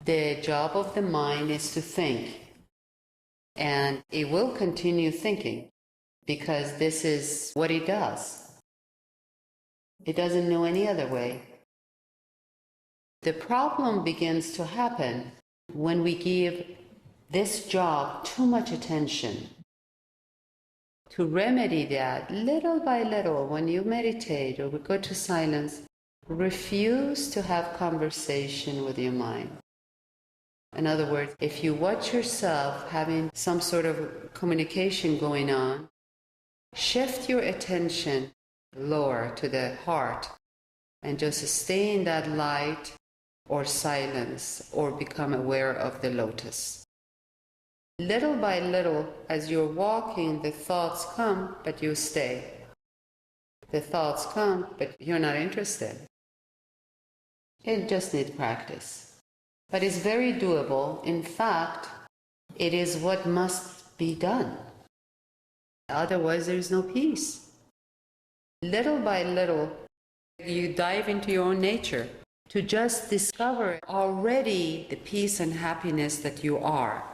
The job of the mind is to think, and it will continue thinking because this is what it does. It doesn't know any other way. The problem begins to happen when we give this job too much attention. To remedy that, little by little, when you meditate or we go to silence, refuse to have conversation with your mind. In other words, if you watch yourself having some sort of communication going on, shift your attention lower to the heart and just stay in that light or silence or become aware of the lotus. Little by little, as you're walking, the thoughts come, but you stay. The thoughts come, but you're not interested. It just needs practice. But it's very doable. In fact, it is what must be done. Otherwise, there is no peace. Little by little, you dive into your own nature to just discover already the peace and happiness that you are.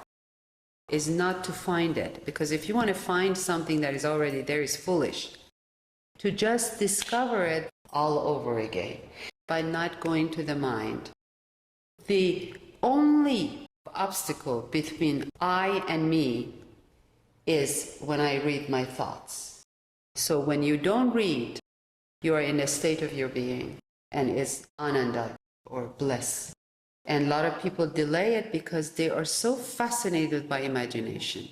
Is not to find it, because if you want to find something that is already there is foolish. To just discover it all over again by not going to the mind. The only obstacle between I and me is when I read my thoughts. So when you don't read, you are in a state of your being, and it's ananda or bliss. And a lot of people delay it because they are so fascinated by imagination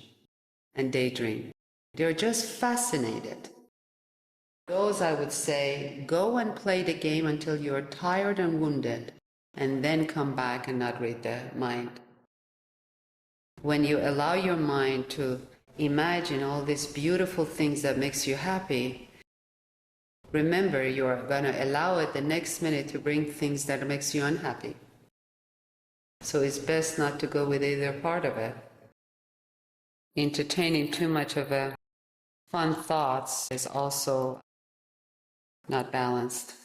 and daydream. They're just fascinated. Those, I would say, go and play the game until you're tired and wounded, and then come back and not read the mind. When you allow your mind to imagine all these beautiful things that makes you happy, remember you're going to allow it the next minute to bring things that makes you unhappy. So it's best not to go with either part of it. Entertaining too much of a fun thoughts is also not balanced.